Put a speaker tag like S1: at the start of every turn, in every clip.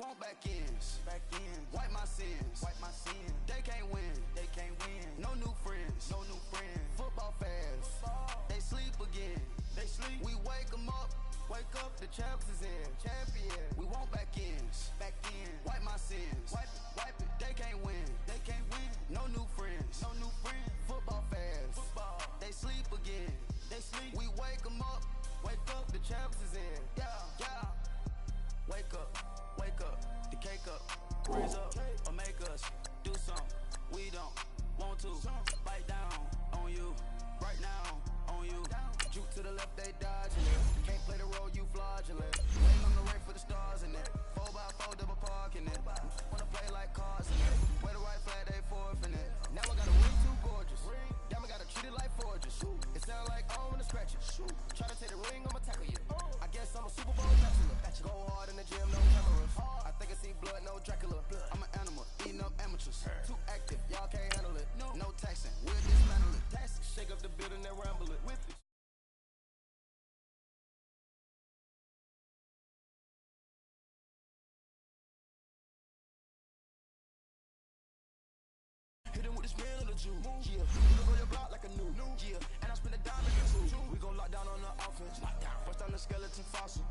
S1: want back ends. Wipe my sins. They can't win. No new friends. Football fans. They sleep again. We wake them up. Wake up, the champs is in. We want back ends. Wipe my sins. Wipe it. They can't win. No new friends. Football fans. They sleep again. We wake them up. Wake up, the champs is in. Yeah. Wake up, the cake up. Raise up or make us do something we don't want to. Bite down on you, right now on you. Juke to the left, they dodging it. Can't play the role, you fraudulent. Waiting on the rain for the stars in it. 4x4 double parking it. Wanna play like cars in it. Play the right flag, they forfeit it. Now I got a ring too gorgeous. Damn, I gotta treat it like forges. It sound like I wanna scratch it. Try to take the ring, I'ma tackle you. I guess I'm a Super Bowl bachelor. Go hard in the gym, no cameras. I think I see blood, no Dracula. I'm an animal, eating up amateurs. Too active, y'all can't handle it. No taxing, we'll dismantle it. Shake up the building and ramble it. With it. Hit him with the spin of the Jew. Yeah, we gon' go your block like a new. Yeah, and I spend a dime in the two. We gon' lock down on the offense. Bust down the skeleton fossil.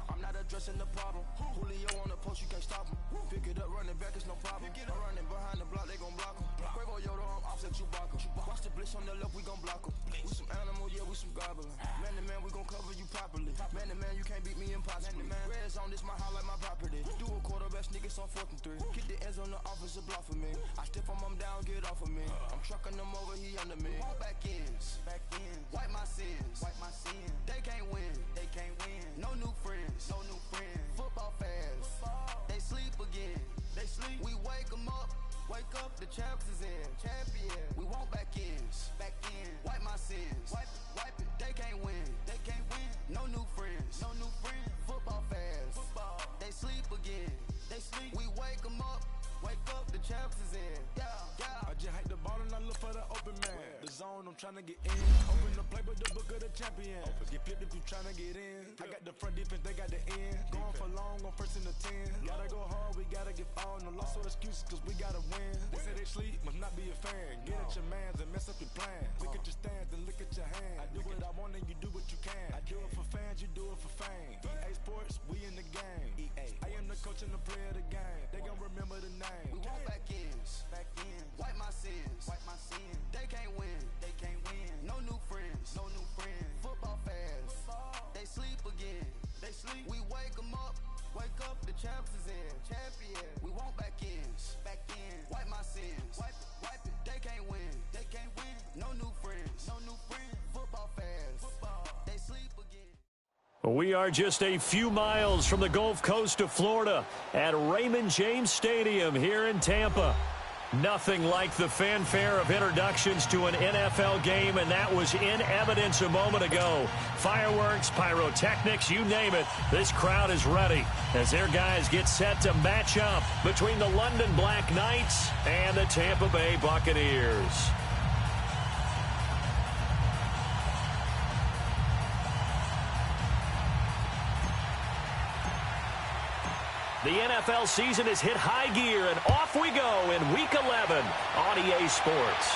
S1: I'm not addressing the problem. Julio on the post, you can't stop him. Pick it up, running back, it's no problem. I'm running behind the block, they gon' block him. Quavo Yoda, I'm offset Chewbacca. Watch the blitz on the left, we gon' block him. We some animal, yeah, we some goblin. Man to man, we gon' cover you properly. Man to man, you can't beat me impossibly. Red zone, this my house like my property. Do a quarterback sneakers on 4th and 3. Kick the ends on the offensive block for me. I step on him down, get off of me. I'm trucking them over, he under me. Back ends. Wipe my sins. They can't win. No new friends. Football fans. They sleep again. We wake them up. Wake up, the champs is in. We want back ends. Wipe my sins. Wipe it. They can't win. No new friends. Football fans. They sleep again. We wake them up. Wake up, the champs is in. Yeah.
S2: I just hike the ball and I look for the open man. The zone, I'm trying to get in. Open the play, but the book of the champion. Get flipped if you trying to get in. I got the front defense, they got the end. Going for long on 1st and the 10. Gotta go hard, we gotta give all. No loss or excuses, cause we gotta win. They say they sleep, must not be a fan. Get at your mans and mess up your plans. Look at your stands and look at your hands. I do what I want and you do what you can. I do it for fans, you do it for fame. EA Sports, we in the game. I am the coach and the player of the game. They gon' remember the name.
S1: We want back ends. Wipe my sins. They can't win. No new friends. Football fans. They sleep again. We wake them up. Wake up, the champs is in. We want back ends. Wipe my sins. Wipe it. They can't win. No new friends. Football fans. They sleep again.
S3: We are just a few miles from the Gulf Coast of Florida at Raymond James Stadium here in Tampa. Nothing like the fanfare of introductions to an NFL game, and that was in evidence a moment ago. Fireworks, pyrotechnics, you name it, this crowd is ready as their guys get set to match up between the London Black Knights and the Tampa Bay Buccaneers. The NFL season has hit high gear, and off we go in Week 11 on EA Sports.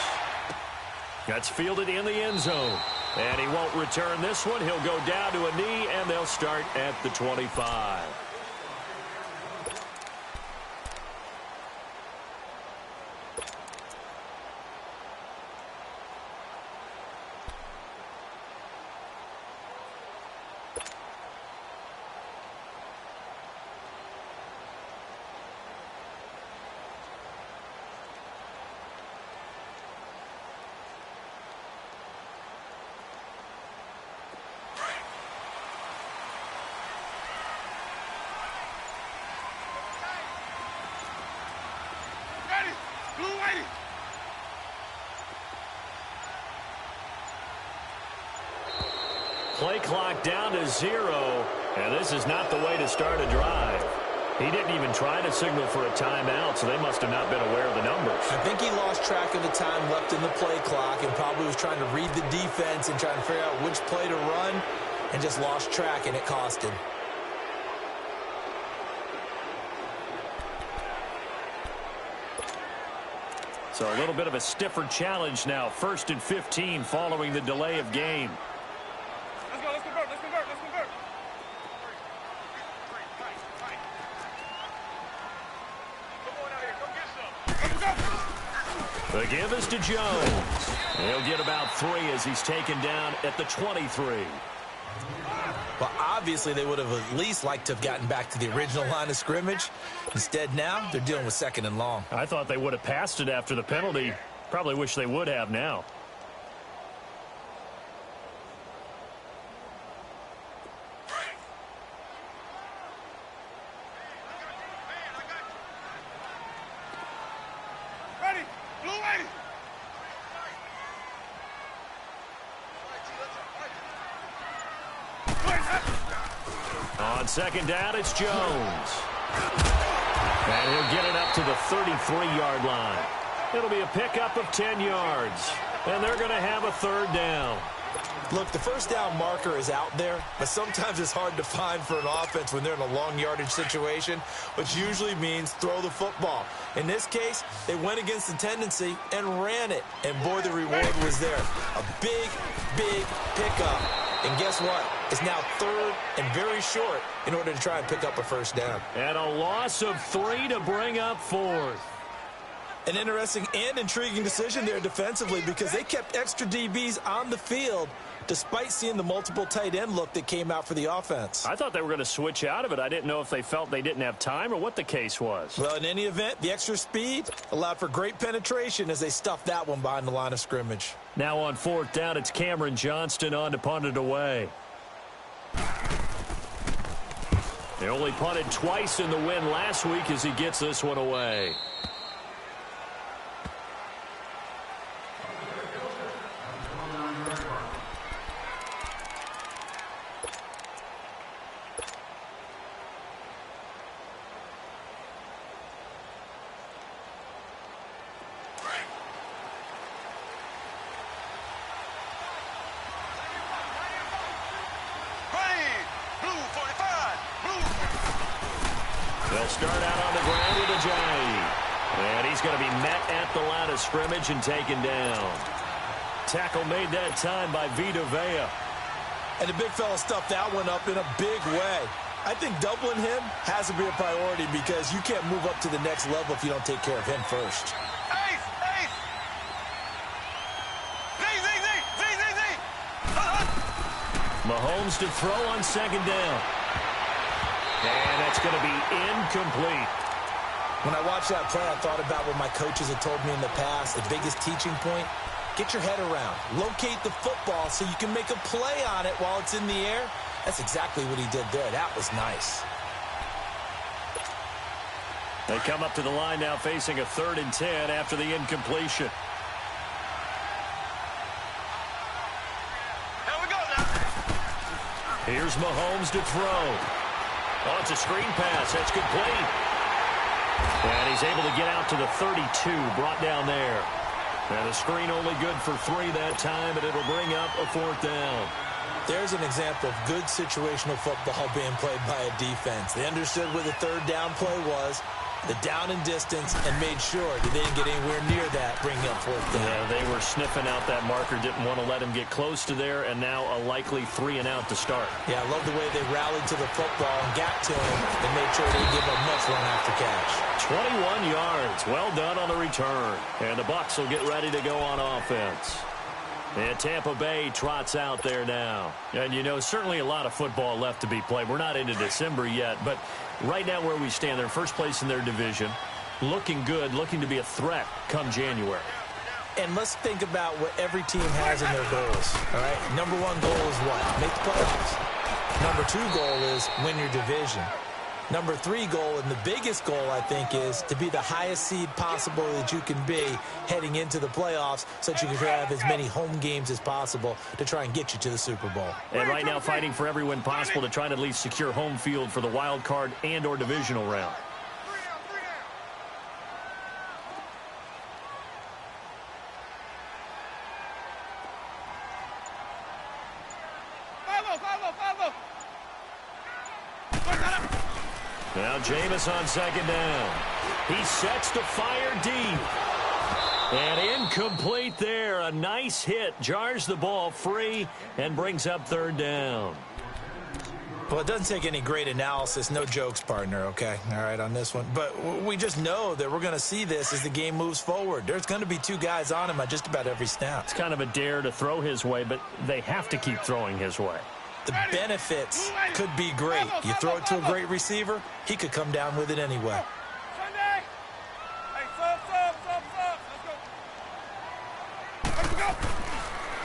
S3: That's fielded in the end zone, and he won't return this one. He'll go down to a knee, and they'll start at the 25. Play clock down to 0, and this is not the way to start a drive. He didn't even try to signal for a timeout, so they must have not been aware of the numbers.
S4: I think he lost track of the time left in the play clock and probably was trying to read the defense and trying to figure out which play to run and just lost track, and it cost him.
S3: So a little bit of a stiffer challenge now. 1st and 15 following the delay of game.
S5: Let's go, let's convert, let's convert, let's convert.
S3: The give is to Jones. He'll get about 3 as he's taken down at the 23.
S4: Well, obviously, they would have at least liked to have gotten back to the original line of scrimmage. Instead, now they're dealing with 2nd and long.
S3: I thought they would have passed it after the penalty. Probably wish they would have now.
S5: Ready, blue ready.
S3: On 2nd down, it's Jones. And he'll get it up to the 33-yard line. It'll be a pickup of 10 yards. And they're going to have a 3rd down.
S4: Look, the 1st down marker is out there, but sometimes it's hard to find for an offense when they're in a long yardage situation, which usually means throw the football. In this case, they went against the tendency and ran it. And boy, the reward was there. A big, big pickup. And guess what? It's now 3rd and very short in order to try and pick up a 1st down.
S3: And a loss of 3 to bring up 4th.
S4: An interesting and intriguing decision there defensively because they kept extra DBs on the field despite seeing the multiple tight end look that came out for the offense.
S3: I thought they were going to switch out of it. I didn't know if they felt they didn't have time or what the case was.
S4: Well, in any event, the extra speed allowed for great penetration as they stuffed that one behind the line of scrimmage.
S3: Now on 4th down, it's Cameron Johnston on to punt it away. They only punted twice in the win last week as he gets this one away. They'll start out on the ground with Ajayi. And he's going to be met at the line of scrimmage and taken down. Tackle made that time by Vita Vea.
S4: And the big fella stuffed that one up in a big way. I think doubling him has to be a priority because you can't move up to the next level if you don't take care of him first.
S5: Ace, ace. Z.
S3: Mahomes to throw on 2nd down. And that's going to be incomplete.
S4: When I watched that play, I thought about what my coaches had told me in the past. The biggest teaching point, get your head around. Locate the football so you can make a play on it while it's in the air. That's exactly what he did there. That was nice.
S3: They come up to the line now facing a 3rd and 10 after the incompletion.
S5: Here we go now.
S3: Here's Mahomes to throw. Oh, it's a screen pass. That's complete. And he's able to get out to the 32, brought down there. And the screen only good for 3 that time, and it'll bring up a 4th down.
S4: There's an example of good situational football being played by a defense. They understood where the 3rd down play was, the down and distance, and made sure that they didn't get anywhere near that, bringing up 4th down.
S3: Yeah, they were sniffing out that marker, didn't want to let him get close to there, and now a likely 3 and out to start.
S4: Yeah, I love the way they rallied to the football and got to him and made sure they didn't give up much run after catch.
S3: 21 yards. Well done on the return. And the Bucs will get ready to go on offense. And Tampa Bay trots out there now. And, you know, certainly a lot of football left to be played. We're not into December yet, but right now where we stand, they're first place in their division, looking good, looking to be a threat come January.
S4: And let's think about what every team has in their goals, all right? Number 1 goal is what? Make the playoffs. Number 2 goal is win your division. Number 3 goal, and the biggest goal, I think, is to be the highest seed possible that you can be heading into the playoffs so that you can have as many home games as possible to try and get you to the Super Bowl.
S3: And right now fighting for every win possible to try to at least secure home field for the wild card and or divisional round. Now Jameis on 2nd down. He sets to fire deep. And incomplete there. A nice hit. Jars the ball free and brings up third down.
S4: Well, it doesn't take any great analysis. No jokes, partner, okay? All right, on this one. But we just know that we're going to see this as the game moves forward. There's going to be two guys on him at just about every snap.
S3: It's kind of a dare to throw his way, but they have to keep throwing his way.
S4: The benefits could be great. You throw it to a great receiver, he could come down with it anyway.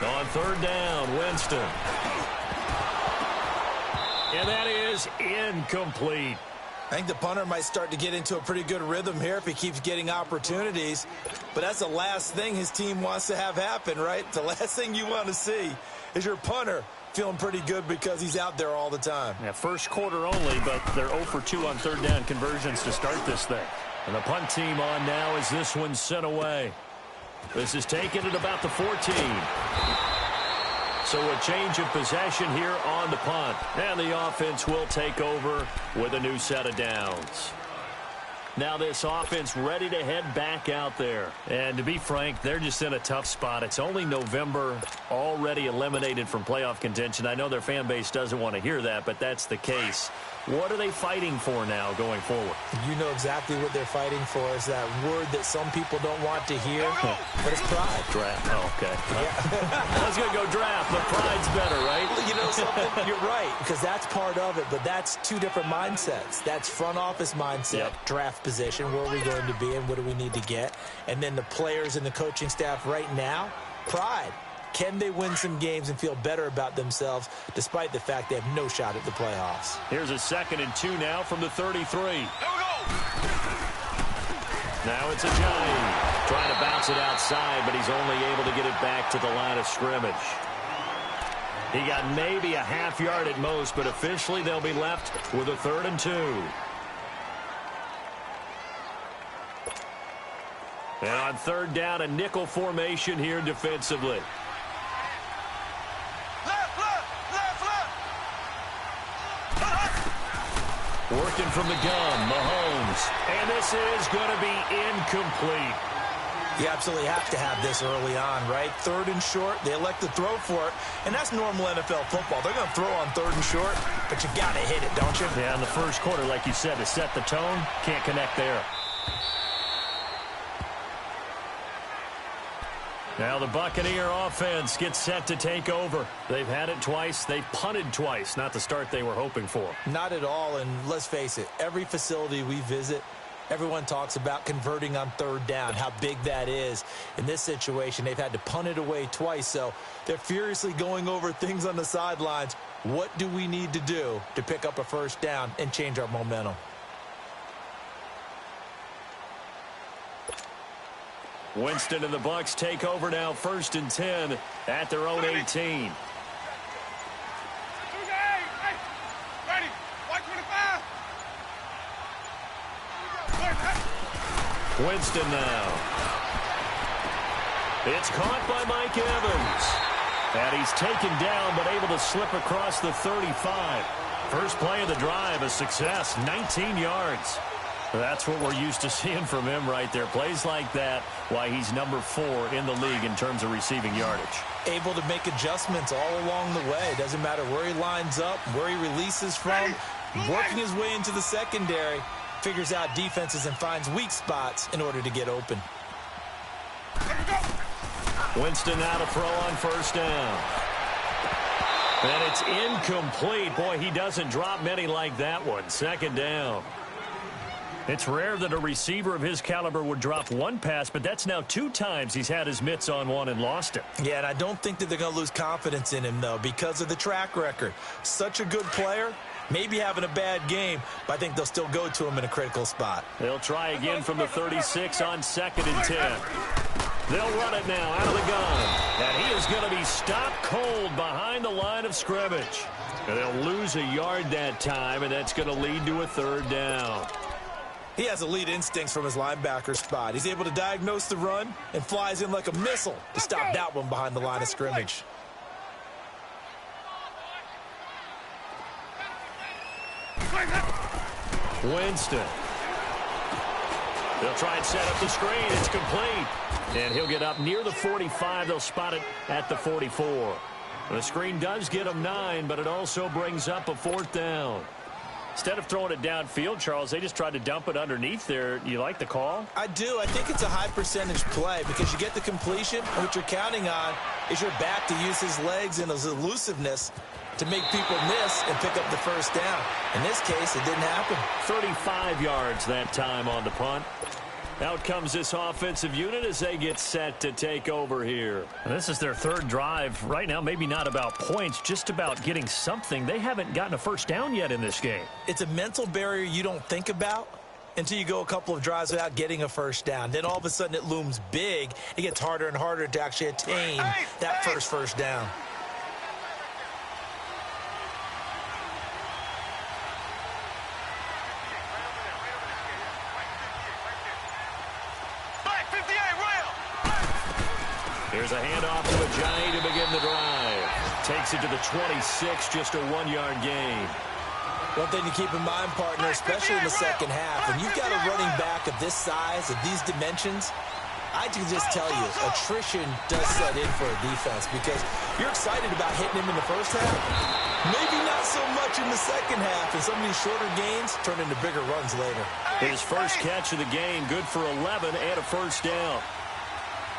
S3: On third down, Winston. And that is incomplete.
S4: I think the punter might start to get into a pretty good rhythm here if he keeps getting opportunities. But that's the last thing his team wants to have happen, right? The last thing you want to see is your punter feeling pretty good because he's out there all the time.
S3: Yeah, first quarter only, but they're 0 for 2 on third down conversions to start this thing. And the punt team on now as this one's sent away. This is taken at about the 14. So a change of possession here on the punt. And the offense will take over with a new set of downs. Now this offense ready to head back out there. And to be frank, they're just in a tough spot. It's only November, already eliminated from playoff contention. I know their fan base doesn't want to hear that, but that's the case. What are they fighting for now going forward?
S4: You know exactly what they're fighting for. Is that word that some people don't want to hear, but it's pride.
S3: Draft. Oh, okay. Yeah. I was going to go draft, but pride's better, right?
S4: You know something? You're right, because that's part of it, but that's two different mindsets. That's front office mindset, draft position, where are we going to be and what do we need to get? And then the players and the coaching staff right now, pride. Can they win some games and feel better about themselves despite the fact they have no shot at the playoffs?
S3: Here's a 2nd and 2 now from the 33.
S5: Here we go.
S3: Now it's a Johnny trying to bounce it outside, but he's only able to get it back to the line of scrimmage. He got maybe a half yard at most, but officially they'll be left with a 3rd and 2. And on third down, a nickel formation here defensively. Working from the gun, Mahomes. And this is going to be incomplete.
S4: You absolutely have to have this early on, right? 3rd and short, they elect to throw for it, and that's normal NFL football. They're going to throw on 3rd and short, but you got to hit it, don't you?
S3: Yeah, in the first quarter, like you said, to set the tone, can't connect there. Now the Buccaneer offense gets set to take over. They've had it twice. They've punted twice. Not the start they were hoping for.
S4: Not at all, and let's face it, every facility we visit, everyone talks about converting on third down, how big that is. In this situation, they've had to punt it away twice, so they're furiously going over things on the sidelines. What do we need to do to pick up a first down and change our momentum?
S3: Winston and the Bucs take over now, 1st and 10 at their own 18.
S5: Ready. White 25.
S3: Winston now. It's caught by Mike Evans. And he's taken down, but able to slip across the 35. First play of the drive, a success, 19 yards. That's what we're used to seeing from him right there. Plays like that, why he's number 4 in the league in terms of receiving yardage.
S4: Able to make adjustments all along the way. Doesn't matter where he lines up, where he releases from. Working his way into the secondary, figures out defenses and finds weak spots in order to get open.
S3: Winston now to throw on 1st down. And it's incomplete. Boy, he doesn't drop many like that one. 2nd down. It's rare that a receiver of his caliber would drop one pass, but that's now 2 times he's had his mitts on one and lost it.
S4: Yeah, and I don't think that they're going to lose confidence in him, though, because of the track record. Such a good player, maybe having a bad game, but I think they'll still go to him in a critical spot.
S3: They'll try again from the 36 on 2nd and 10. They'll run it now out of the gun. And he is going to be stopped cold behind the line of scrimmage. And they'll lose a yard that time, and that's going to lead to a 3rd down.
S4: He has elite instincts from his linebacker spot. He's able to diagnose the run and flies in like a missile to stop that one behind the line of scrimmage.
S3: Winston. They'll try and set up the screen. It's complete. And he'll get up near the 45. They'll spot it at the 44. The screen does get him 9, but it also brings up a 4th down. Instead of throwing it downfield, Charles, they just tried to dump it underneath there. You like the call?
S4: I do. I think it's a high percentage play because you get the completion, and what you're counting on is your back to use his legs and his elusiveness to make people miss and pick up the first down. In this case, it didn't happen.
S3: 35 yards that time on the punt. Out comes this offensive unit as they get set to take over here. And this is their 3rd drive. Right now, maybe not about points, just about getting something. They haven't gotten a first down yet in this game.
S4: It's a mental barrier you don't think about until you go a couple of drives without getting a first down. Then all of a sudden it looms big. It gets harder and harder to actually attain that first down.
S3: Here's a handoff to Ajayi to begin the drive. Takes it to the 26, just a 1-yard gain.
S4: One thing to keep in mind, partner, especially in the second half, when you've got a running back of this size, of these dimensions, I can just tell you, attrition does set in for a defense because you're excited about hitting him in the first half. Maybe not so much in the second half, and some of these shorter gains turn into bigger runs later.
S3: His first catch of the game, good for 11 and a first down.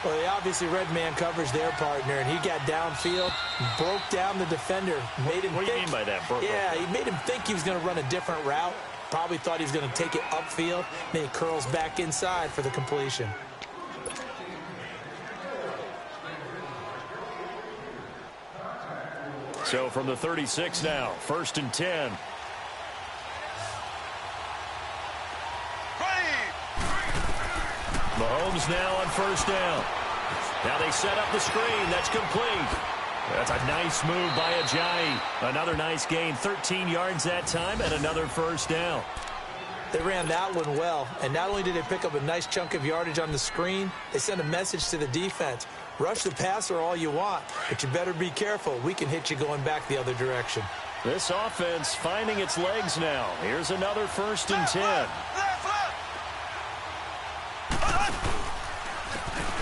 S4: Well, they obviously read man coverage their partner, and he got downfield, broke down the defender, made him
S3: What do you mean by that, Brooke?
S4: Yeah, he made him think he was going to run a different route. Probably thought he was going to take it upfield. Then he curls back inside for the completion.
S3: So from the 36 now, 1st and 10. Mahomes now on first down. Now they set up the screen. That's complete. That's a nice move by Ajayi. Another nice gain, 13 yards that time, and another first down.
S4: They ran that one well, and not only did they pick up a nice chunk of yardage on the screen, they sent a message to the defense. Rush the passer all you want, but you better be careful. We can hit you going back the other direction.
S3: This offense finding its legs now. Here's another 1st and 10.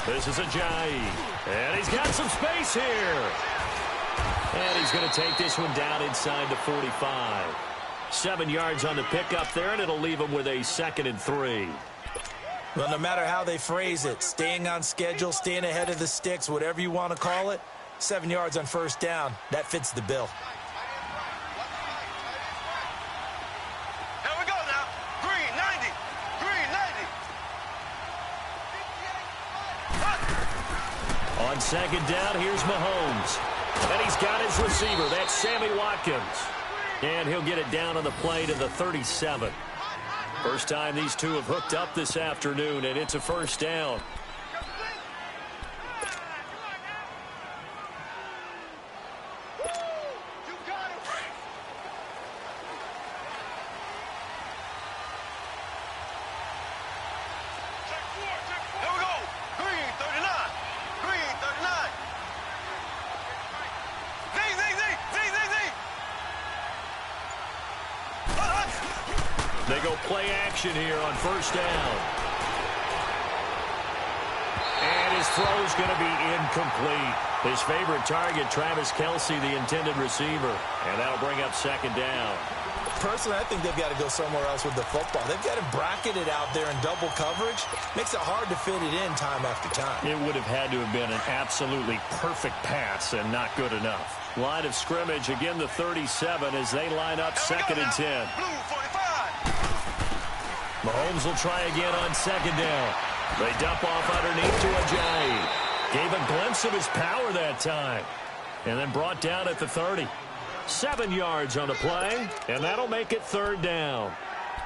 S3: This is Ajayi, and he's got some space here. And he's going to take this one down inside the 45. 7 yards on the pickup there, and it'll leave him with a 2nd and 3.
S4: Well, no matter how they phrase it, staying on schedule, staying ahead of the sticks, whatever you want to call it, 7 yards on first down, that fits the bill.
S5: Here we go now. Green 90. Green 90.
S3: On 2nd down, here's Mahomes. And he's got his receiver. That's Sammy Watkins. And he'll get it down on the play to the 37. First time these two have hooked up this afternoon, and it's a first down.
S5: Here we go. Green 39. Green 39. Z.
S3: They go play action here on first down. And his throw's going to be incomplete. His favorite target, Travis Kelce, the intended receiver. And that'll bring up 2nd down.
S4: Personally, I think they've got to go somewhere else with the football. They've got him bracketed out there in double coverage. Makes it hard to fit it in time after time.
S3: It would have had to have been an absolutely perfect pass and not good enough. Line of scrimmage, again the 37 as they line up 2nd and 10.
S5: Blue 45.
S3: Mahomes will try again on 2nd down. They dump off underneath to Ajayi. Gave a glimpse of his power that time. And then brought down at the 30. 7 yards on the play, and that'll make it 3rd down.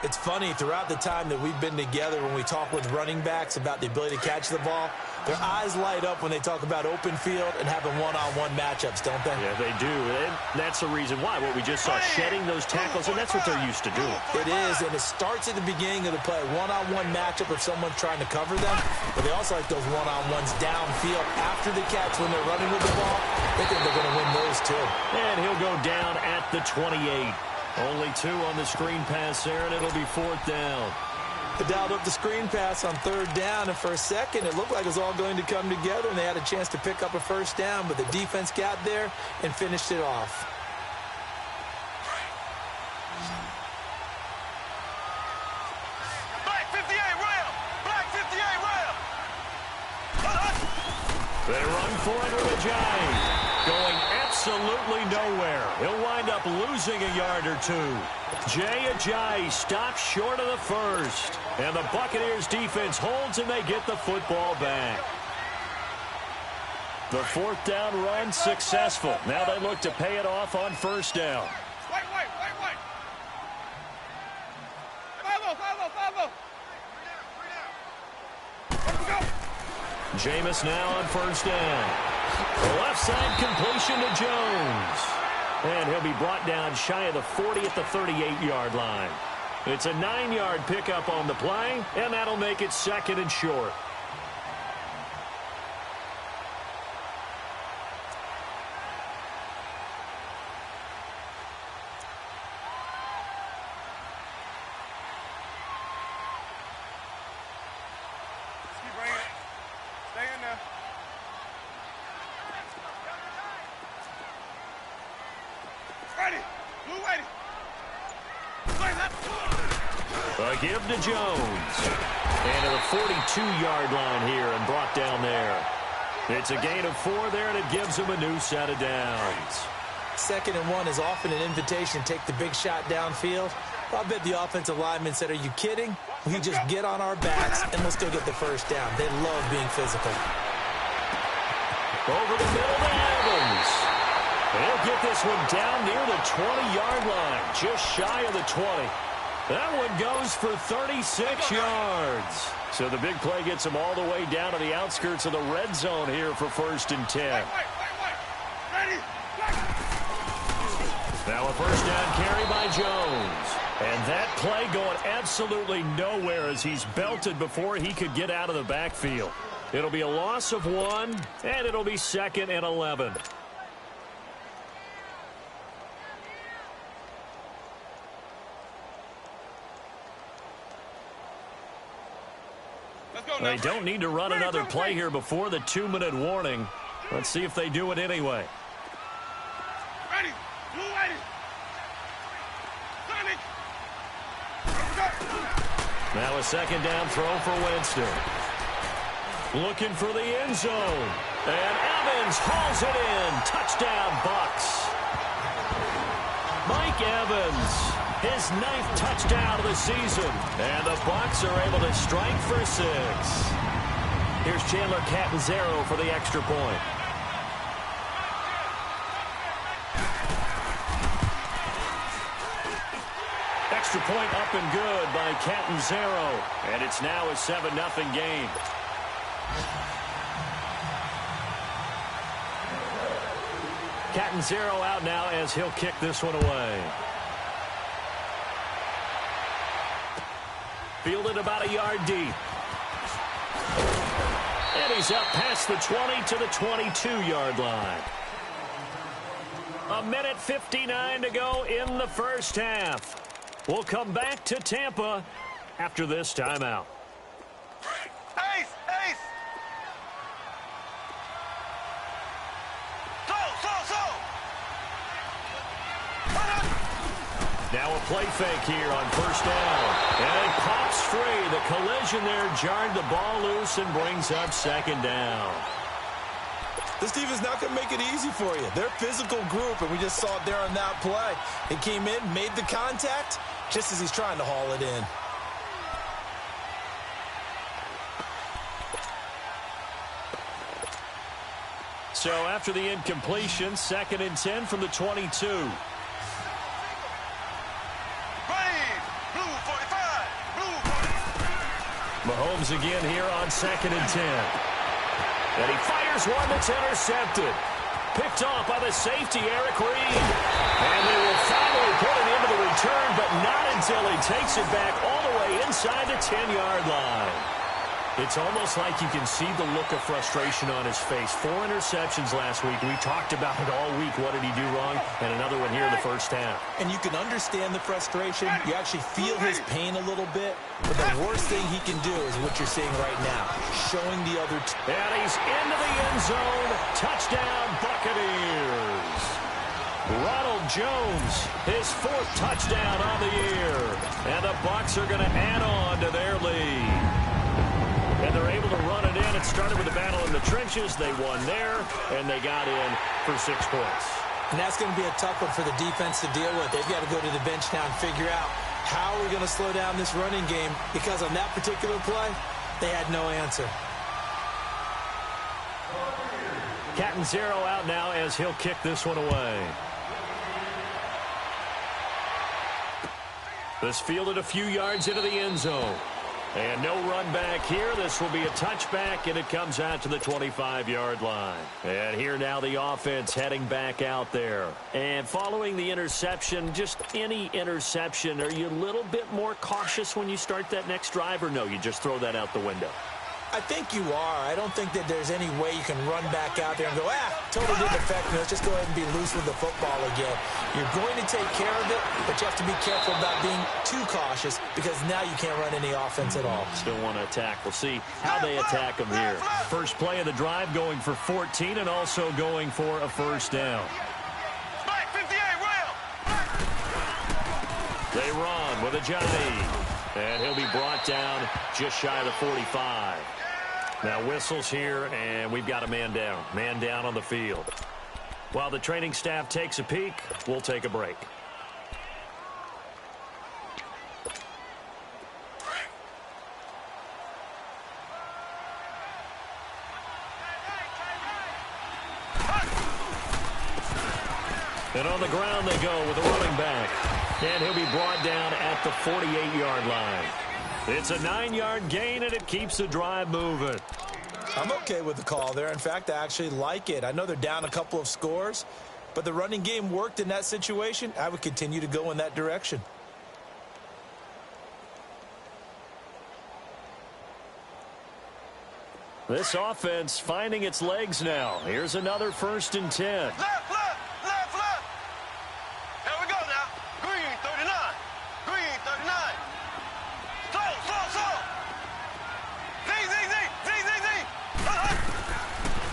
S4: It's funny, throughout the time that we've been together, when we talk with running backs about the ability to catch the ball, their eyes light up when they talk about open field and having one-on-one matchups, don't they?
S3: Yeah, they do. And that's the reason why. What we just saw, shedding those tackles, and that's what they're used to doing.
S4: It is, and it starts at the beginning of the play. One-on-one matchup if someone's trying to cover them, but they also like those one-on-ones downfield after the catch when they're running with the ball. They think they're going to win those too.
S3: And he'll go down at the 28. Only 2 on the screen pass there, and it'll be 4th down.
S4: They dialed up the screen pass on third down, and for a second, it looked like it was all going to come together, and they had a chance to pick up a first down, but the defense got there and finished it off.
S5: Black 58 rail! Black 58 rail!
S3: They run for it with Ajayi. Going absolutely nowhere. He'll wind up losing a yard or two. Jay Ajayi stops short of the first. And the Buccaneers defense holds and they get the football back. The fourth down run successful. Now they look to pay it off on first down.
S5: Wait. 5-0.
S3: Jameis now on first down. Left side completion to Jones. And he'll be brought down shy of the 40 at the 38-yard line. It's a 9-yard pickup on the play, and that'll make it second and short.
S5: Keep bringing it. Stay in there. Ready. Blue ready.
S3: A give to Jones. And to the 42-yard line here and brought down there. It's a gain of 4 there, and it gives him a new set of downs.
S4: 2nd and 1 is often an invitation to take the big shot downfield. I bet the offensive lineman said, are you kidding? We just get on our backs, and we'll still get the first down. They love being physical.
S3: Over the middle to Evans. They'll get this one down near the 20-yard line, just shy of the 20. That one goes for 36 yards. So the big play gets them all the way down to the outskirts of the red zone here for 1st and 10.
S5: Ready.
S3: Now a first down carry by Jones. And that play going absolutely nowhere as he's belted before he could get out of the backfield. It'll be a loss of 1, and it'll be 2nd and 11. They don't need to run another play here before the 2-minute warning. Let's see if they do it anyway.
S5: Ready. Blue ready.
S3: Now a 2nd down throw for Winston. Looking for the end zone. And Evans hauls it in. Touchdown, Bucs. Mike Evans, his 9th touchdown of the season. And the Bucs are able to strike for 6. Here's Chandler Catanzaro for the extra point. Extra point up and good by Catanzaro. And it's now a 7-0 game. Catanzaro out now as he'll kick this one away. Fielded about a yard deep. And he's up past the 20 to the 22-yard line. 1:59 to go in the first half. We'll come back to Tampa after this timeout.
S5: Ace.
S3: Now a play fake here on first down. And it pops free. The collision there jarred the ball loose and brings up 2nd down.
S4: This defense not going to make it easy for you. They're a physical group, and we just saw it there on that play. He came in, made the contact, just as he's trying to haul it in.
S3: So after the incompletion, 2nd and 10 from the 22. Mahomes again here on 2nd and 10. And he fires one that's intercepted. Picked off by the safety, Eric Reed. And they will finally put it into the return, but not until he takes it back all the way inside the 10-yard line. It's almost like you can see the look of frustration on his face. 4 interceptions last week. We talked about it all week. What did he do wrong? And another one here in the first half.
S4: And you can understand the frustration. You actually feel his pain a little bit. But the worst thing he can do is what you're seeing right now, showing the other team.
S3: And he's into the end zone. Touchdown, Buccaneers. Ronald Jones, his 4th touchdown on the year. And the Bucs are going to add on to their lead. And they're able to run it in. It started with a battle in the trenches. They won there, and they got in for 6 points.
S4: And that's going to be a tough one for the defense to deal with. They've got to go to the bench now and figure out how we're going to slow down this running game, because on that particular play, they had no answer.
S3: Catanzaro out now as he'll kick this one away. This fielded a few yards into the end zone. And no run back here. This will be a touchback, and it comes out to the 25-yard line. And here now the offense heading back out there. And following the interception, just any interception, are you a little bit more cautious when you start that next drive, or no, you just throw that out the window?
S4: I think you are. I don't think that there's any way you can run back out there and go, totally didn't affect me. Let's just go ahead and be loose with the football again. You're going to take care of it, but you have to be careful about being too cautious, because now you can't run any offense at all.
S3: Still want to attack. We'll see how they attack them here. First play of the drive, going for 14 and also going for a first down. They run with Ajani, and he'll be brought down just shy of the 45. Now whistles here, and we've got a man down. Man down on the field. While the training staff takes a peek, we'll take a break. And on the ground they go with the running back. And he'll be brought down at the 48-yard line. It's a 9-yard gain, and it keeps the drive moving.
S4: I'm okay with the call there. In fact, I actually like it. I know they're down a couple of scores, but the running game worked in that situation. I would continue to go in that direction.
S3: This offense finding its legs now. Here's another 1st and 10.
S5: Left. Here we go now. Green, 39. Green, 39. Slow. Z.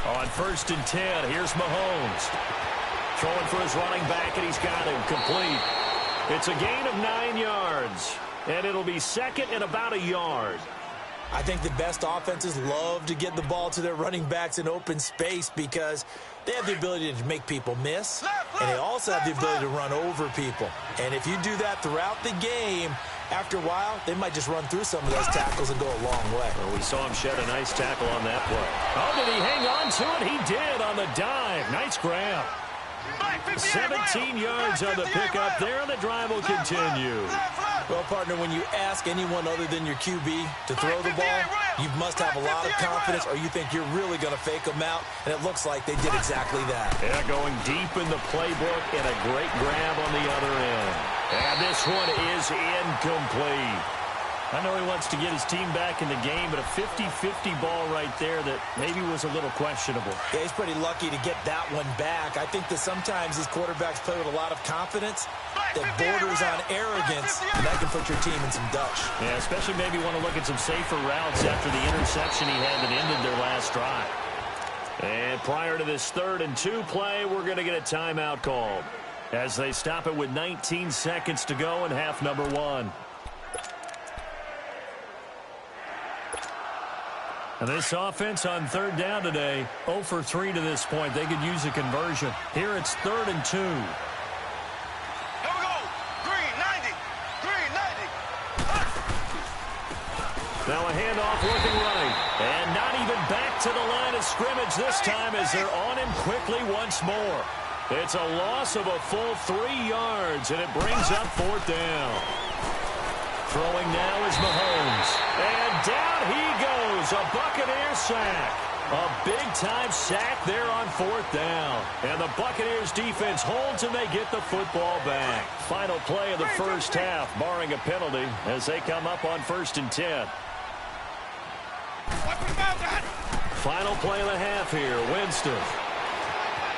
S3: On 1st and 10, here's Mahomes. Throwing for his running back, and he's got him complete. It's a gain of 9 yards, and it'll be 2nd and about a yard.
S4: I think the best offenses love to get the ball to their running backs in open space, because they have the ability to make people miss, and they also have the ability to run over people. And if you do that throughout the game, after a while, they might just run through some of those tackles and go a long way.
S3: Well, we saw him shed a nice tackle on that play. Oh, did he hang on to it? He did on the dive. Nice grab. 17 yards on the pickup there, and the drive will continue.
S4: Well, partner, when you ask anyone other than your QB to throw the ball, you must have a lot of confidence, or you think you're really going to fake them out, and it looks like they did exactly that.
S3: Yeah, going deep in the playbook, and a great grab on the other end. And this one is incomplete. I know he wants to get his team back in the game, but a 50-50 ball right there that maybe was a little questionable.
S4: Yeah, he's pretty lucky to get that one back. I think that sometimes these quarterbacks play with a lot of confidence that borders on arrogance, and that can put your team in some dutch.
S3: Yeah, especially maybe want to look at some safer routes after the interception he had that ended their last drive. And prior to this 3rd and 2 play, we're going to get a timeout called as they stop it with 19 seconds to go in half number 1. And this offense on 3rd down today, 0 for 3 to this point. They could use a conversion. Here it's 3rd and 2.
S5: Here we go. Green, 90. Green, 90.
S3: Now a handoff looking right. And not even back to the line of scrimmage this time as they're on him quickly once more. It's a loss of a full 3 yards, and it brings up 4th down. Throwing now is Mahomes. And down he goes. A Buccaneer sack. A big-time sack there on 4th down. And the Buccaneers defense holds, and they get the football back. Final play of the first half, barring a penalty, as they come up on 1st and 10. Final play of the half here. Winston.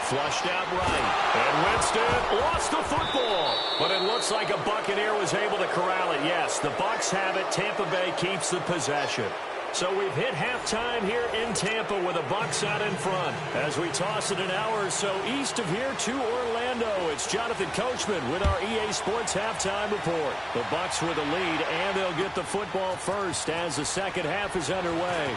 S3: Flushed out right. And Winston lost the football. But it looks like a Buccaneer was able to corral it. Yes, the Bucs have it. Tampa Bay keeps the possession. So we've hit halftime here in Tampa with the Bucs out in front. As we toss it an hour or so east of here to Orlando, it's Jonathan Coachman with our EA Sports halftime report. The Bucs with the lead, and they'll get the football first as the second half is underway.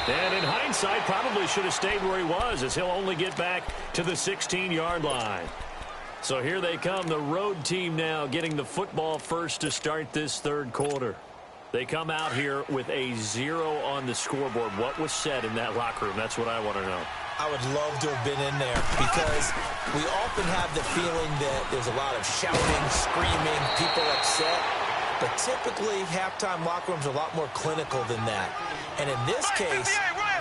S3: And in hindsight, probably should have stayed where he was, as he'll only get back to the 16-yard line. So here they come, the road team now getting the football first to start this third quarter. They come out here with a 0 on the scoreboard. What was said in that locker room? That's what I want to know.
S4: I would love to have been in there because we often have the feeling that there's a lot of shouting, screaming, people upset. But typically, halftime locker rooms are a lot more clinical than that. And in this case,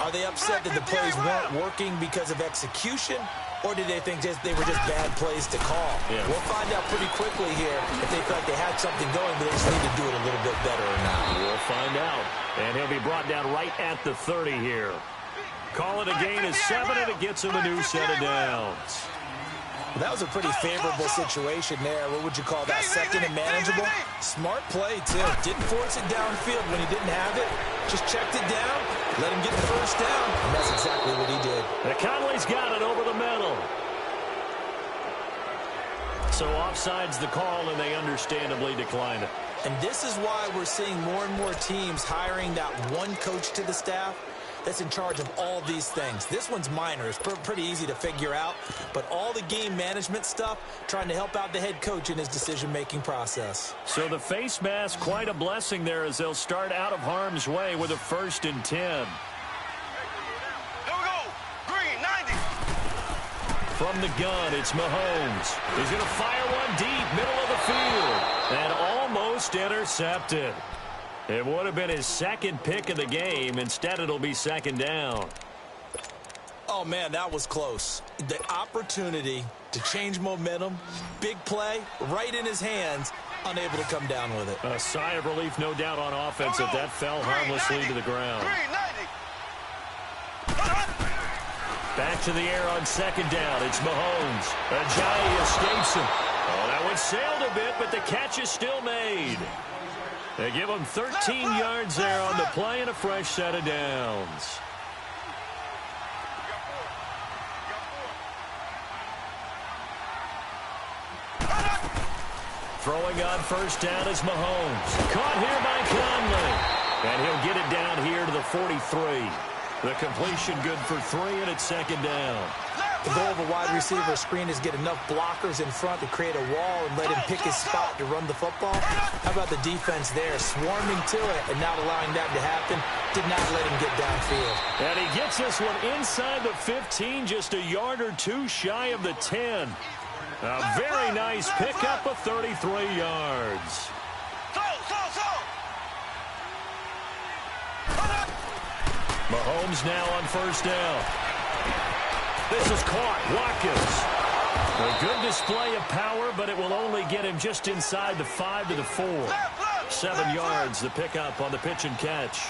S4: are they upset that the plays weren't working because of execution? Or did they think they were just bad plays to call?
S3: Yeah.
S4: We'll find out pretty quickly here if they felt like they had something going, but they just need to do it a little bit better or not.
S3: We'll find out. And he'll be brought down right at the 30 here. Call it a gain of 7, and it gets him a new set of downs.
S4: Well, that was a pretty favorable situation there. What would you call that? Second and manageable? Smart play, too. Didn't force it downfield when he didn't have it. Just checked it down, let him get the first down, and that's exactly what he did.
S3: Conley's got it over the middle. So offside's the call, and they understandably decline it.
S4: And this is why we're seeing more and more teams hiring that one coach to the staff that's in charge of all these things. This one's minor. It's pretty easy to figure out. But all the game management stuff, trying to help out the head coach in his decision-making process.
S3: So the face mask, quite a blessing there as they'll start out of harm's way with a 1st and 10.
S5: Here we go. Green, 90.
S3: From the gun, it's Mahomes. He's going to fire one deep, middle of the field. And almost intercepted. It would have been his second pick of the game. Instead, it'll be second down.
S4: Oh, man, that was close. The opportunity to change momentum, big play, right in his hands, unable to come down with it.
S3: A sigh of relief, no doubt, on offense if that fell harmlessly to the ground. Back to the air on second down. It's Mahomes. Ajayi escapes him. Oh, that one sailed a bit, but the catch is still made. They give him 13 yards there on the play and a fresh set of downs. Throwing on first down is Mahomes. Caught here by Conley. And he'll get it down here to the 43. The completion good for 3, and it's second down.
S4: The goal of a wide receiver screen is get enough blockers in front to create a wall and let him pick his spot to run the football. How about the defense there, swarming to it and not allowing that to happen? Did not let him get downfield.
S3: And he gets this one inside the 15, just a yard or two shy of the 10. A very nice pickup of 33 yards. Mahomes now on first down. This is caught. Watkins. A good display of power, but it will only get him just inside the 5 to the 4. 7 yards, the pickup on the pitch and catch.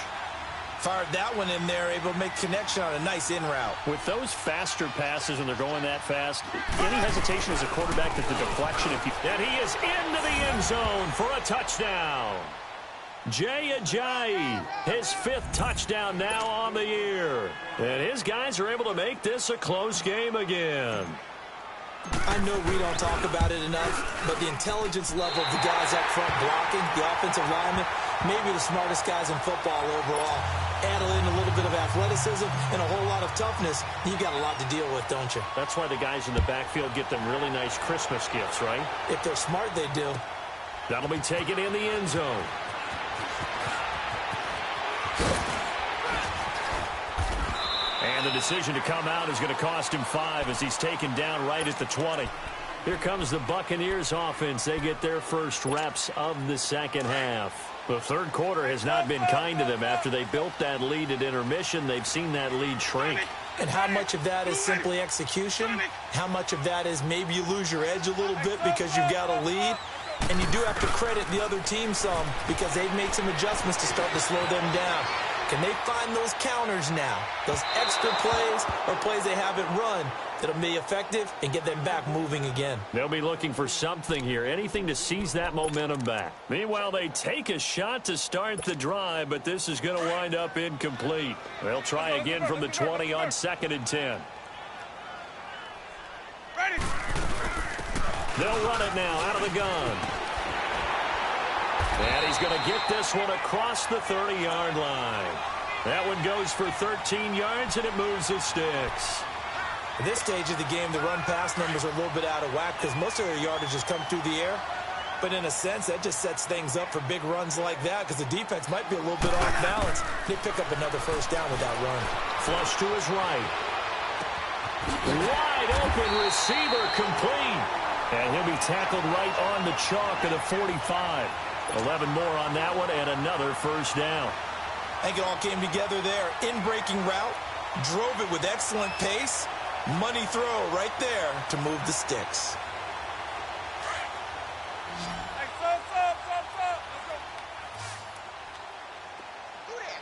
S4: Fired that one in there, able to make connection on a nice in route.
S3: With those faster passes when they're going that fast, any hesitation as a quarterback that the deflection, and he is into the end zone for a touchdown. Jay Ajayi, his 5th touchdown now on the year. And his guys are able to make this a close game again.
S4: I know we don't talk about it enough, but the intelligence level of the guys up front blocking, the offensive linemen, maybe the smartest guys in football overall. Add in a little bit of athleticism and a whole lot of toughness, you got a lot to deal with, don't you?
S3: That's why the guys in the backfield get them really nice Christmas gifts, right?
S4: If they're smart, they do.
S3: That'll be taken in the end zone. And the decision to come out is going to cost him 5 as he's taken down right at the 20. Here comes the Buccaneers offense. They get their first reps of the second half. The third quarter has not been kind to them. After they built that lead at intermission, they've seen that lead shrink.
S4: And how much of that is simply execution? How much of that is maybe you lose your edge a little bit because you've got a lead? And you do have to credit the other team some because they've made some adjustments to start to slow them down. Can they find those counters now? Those extra plays or plays they haven't run that'll be effective and get them back moving again.
S3: They'll be looking for something here, anything to seize that momentum back. Meanwhile, they take a shot to start the drive, but this is going to wind up incomplete. They'll try again from the 20 on 2nd and 10.
S5: Ready.
S3: They'll run it now out of the gun. And he's going to get this one across the 30-yard line. That one goes for 13 yards, and it moves the sticks.
S4: At this stage of the game, the run-pass numbers are a little bit out of whack because most of their yardage has come through the air. But in a sense, that just sets things up for big runs like that because the defense might be a little bit off balance. They pick up another first down with that run.
S3: Flush to his right. Wide open receiver complete. And he'll be tackled right on the chalk at the 45. 11 more on that one and another first down.
S4: I think it all came together there. In-breaking route, drove it with excellent pace. Money throw right there to move the sticks.
S5: Hey, stop. Let's go.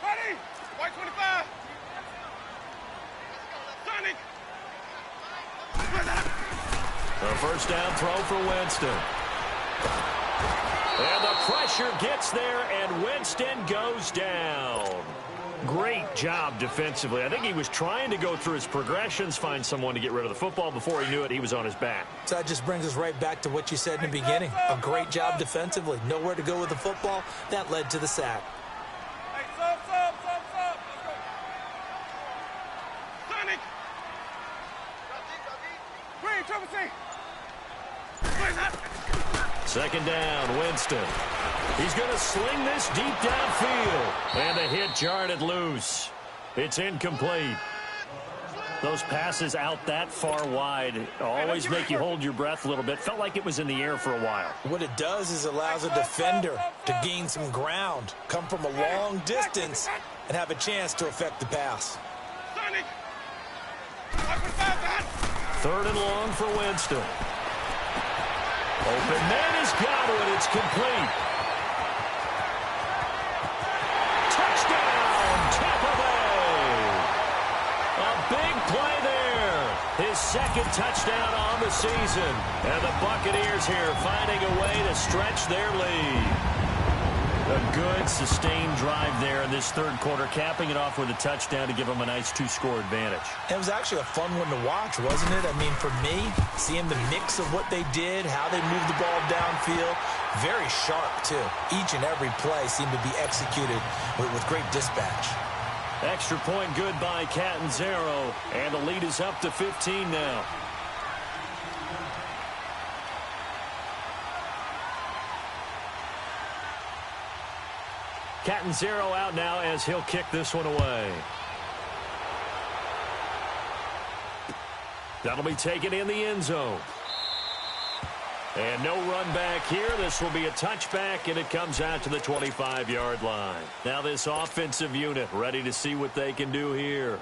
S5: Ready. White 25. Sonic.
S3: A first down throw for Winston. And the pressure gets there, and Winston goes down. Great job defensively. I think he was trying to go through his progressions, find someone to get rid of the football. Before he knew it, he was on his back.
S4: So that just brings us right back to what you said in the beginning. A great job defensively. Nowhere to go with the football. That led to the sack.
S5: Hey, stop. Let's go. Sonic. Green, triple C.
S3: Second down, Winston. He's going to sling this deep downfield. And the hit jarred it loose. It's incomplete. Those passes out that far wide always make you hold your breath a little bit. Felt like it was in the air for a while.
S4: What it does is allows a defender to gain some ground, come from a long distance, and have a chance to affect the pass.
S5: Sonic.
S3: 3rd and long for Winston. Open man has got it. It's complete. Touchdown, Tampa Bay. A big play there. His 2nd touchdown on the season. And the Buccaneers here finding a way to stretch their lead. A good, sustained drive there in this 3rd quarter, capping it off with a touchdown to give them a nice 2-score advantage.
S4: It was actually a fun one to watch, wasn't it? I mean, for me, seeing the mix of what they did, how they moved the ball downfield, very sharp, too. Each and every play seemed to be executed with great dispatch.
S3: Extra point good by Catanzaro, and the lead is up to 15 now. Catanzaro out now as he'll kick this one away. That'll be taken in the end zone. And no run back here. This will be a touchback, and it comes out to the 25-yard line. Now this offensive unit ready to see what they can do here.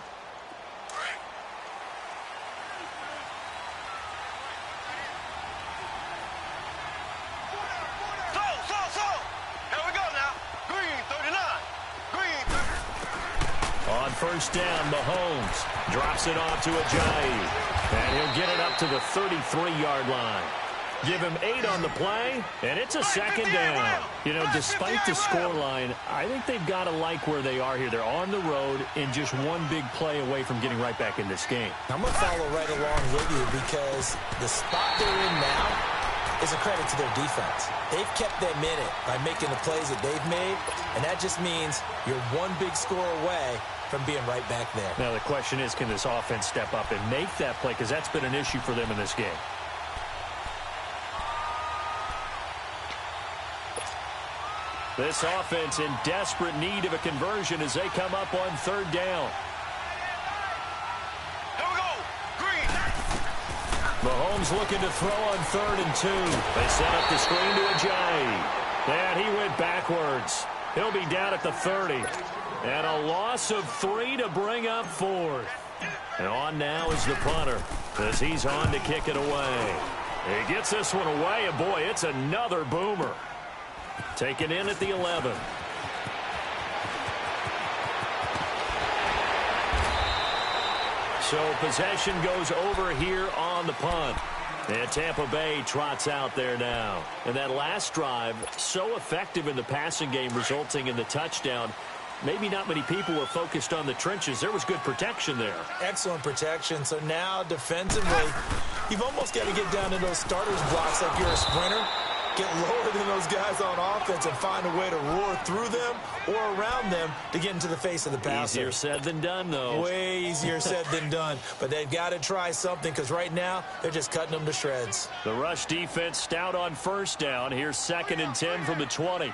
S3: First down, Mahomes drops it off to Ajayi, and he'll get it up to the 33-yard line. Give him 8 on the play, and it's a 2nd down. You know, despite the scoreline, I think they've got to like where they are here. They're on the road and just one big play away from getting right back in this game.
S4: I'm going to follow right along with you because the spot they're in now is a credit to their defense. They've kept them in it by making the plays that they've made, and that just means you're one big score away from being right back there.
S3: Now the question is, can this offense step up and make that play? Because that's been an issue for them in this game. This offense in desperate need of a conversion as they come up on 3rd down.
S5: Here we go. Green.
S3: Mahomes looking to throw on 3rd and 2. They set up the screen to Ajayi. And he went backwards. He'll be down at the 30. And a loss of 3 to bring up 4th. And on now is the punter as he's on to kick it away. He gets this one away, and boy, it's another boomer. Taken in at the 11. So possession goes over here on the punt. And Tampa Bay trots out there now. And that last drive, so effective in the passing game, resulting in the touchdown. Maybe not many people were focused on the trenches. There was good protection there.
S4: Excellent protection. So now defensively, you've almost got to get down in those starters blocks like you're a sprinter. Get lower than those guys on offense and find a way to roar through them or around them to get into the face of the passer.
S3: Easier said than done, though.
S4: Way easier said than done. But they've got to try something because right now they're just cutting them to shreds.
S3: The rush defense stout on first down. Here's 2nd and 10 from the 20.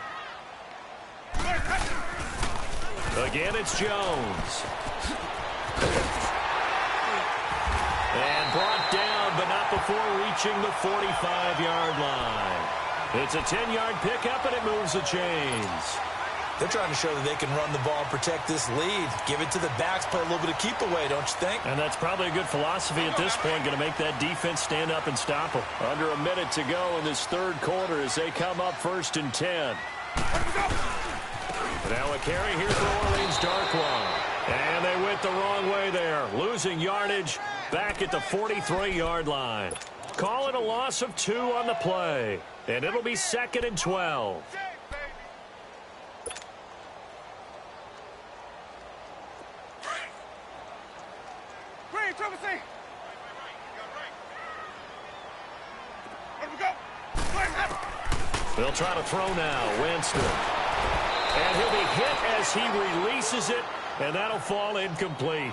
S3: Again, it's Jones. And brought down, but not before reaching the 45-yard line. It's a 10-yard pickup, and it moves the chains.
S4: They're trying to show that they can run the ball, protect this lead. Give it to the backs, play a little bit of keep away, don't you think?
S3: And that's probably a good philosophy at this point, going to make that defense stand up and stop them. Under a minute to go in this third quarter as they come up 1st and 10. Now a carry here for Orleans Darkwa. And they went the wrong way there, losing yardage back at the 43-yard line. Call it a loss of 2 on the play. And it'll be 2nd and 12. They'll try to throw now. Winston. And he'll be hit as he releases it, and that'll fall incomplete.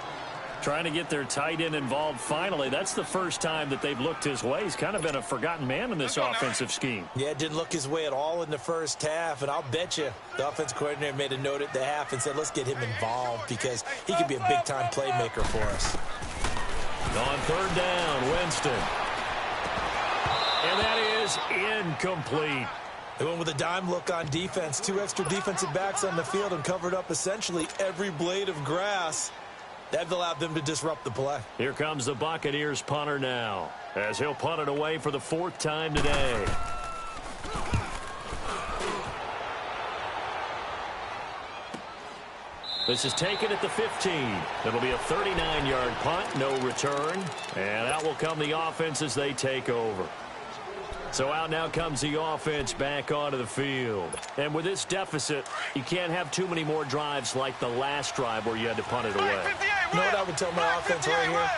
S3: Trying to get their tight end involved finally. That's the first time that they've looked his way. He's kind of been a forgotten man in this offensive scheme.
S4: Yeah, it didn't look his way at all in the first half, and I'll bet you the offense coordinator made a note at the half and said, let's get him involved because he could be a big-time playmaker for us.
S3: On 3rd down, Winston. And that is incomplete.
S4: They went with a dime look on defense. 2 extra defensive backs on the field and covered up essentially every blade of grass. That allowed them to disrupt the play.
S3: Here comes the Buccaneers punter now, as he'll punt it away for the 4th time today. This is taken at the 15. It'll be a 39-yard punt, no return. And out will come the offense as they take over. So out now comes the offense back onto the field. And with this deficit, you can't have too many more drives like the last drive where you had to punt it away.
S4: You know what I would tell my offense right here?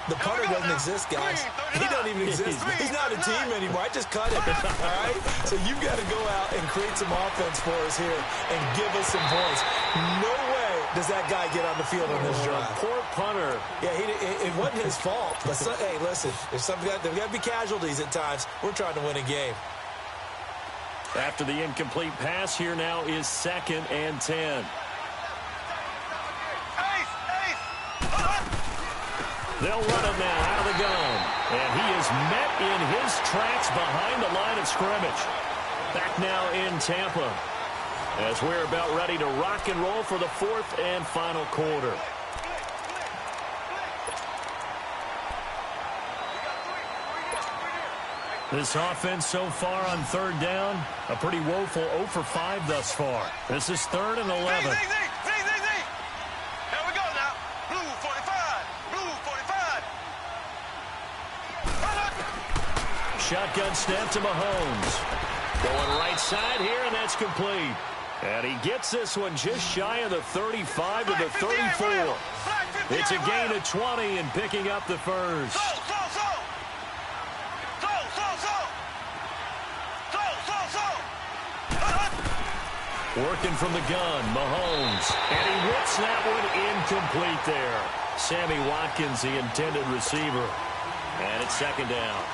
S4: The punter doesn't exist, guys. He doesn't even exist. He's not a team anymore. I just cut him, all right? So you've got to go out and create some offense for us here and give us some points. No way does that guy get on the field on this drive.
S3: Poor punter.
S4: Yeah, it wasn't his fault. But hey, listen, there's got to be casualties at times. We're trying to win a game.
S3: After the incomplete pass, here now is 2nd and 10. They'll run it now out of the gun. And he is met in his tracks behind the line of scrimmage. Back now in Tampa as we're about ready to rock and roll for the 4th and final quarter. This offense so far on 3rd down, a pretty woeful 0 for 5 thus far. This is 3rd and 11.
S5: Here we go now. Blue 45. Blue 45.
S3: Shotgun snap to Mahomes. Going right side here, and that's complete. And he gets this one just shy of the 35 to the 34. It's a gain of 20 and picking up the first. Working from the gun, Mahomes. And he whips that one incomplete there. Sammy Watkins, the intended receiver. And it's 2nd down.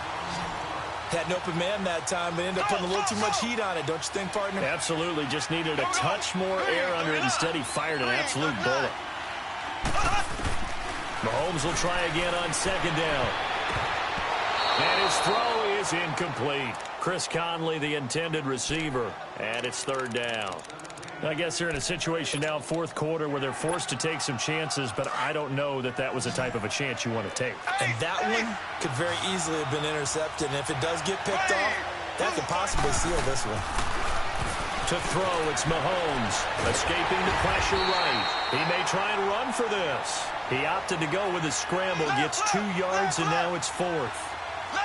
S4: Had an open man that time, but ended up putting a little too much heat on it, don't you think, partner?
S3: Absolutely. Just needed a touch more air under it. Instead, he fired an absolute bullet. Mahomes will try again on 2nd down. And his throw is incomplete. Chris Conley, the intended receiver. And it's 3rd down. I guess they're in a situation now, 4th quarter, where they're forced to take some chances, but I don't know that that was the type of a chance you want to take.
S4: And that one could very easily have been intercepted. And if it does get picked off, that could possibly seal this one.
S3: To throw, it's Mahomes. Escaping the pressure right. He may try and run for this. He opted to go with a scramble, gets 2 yards, and now it's 4th.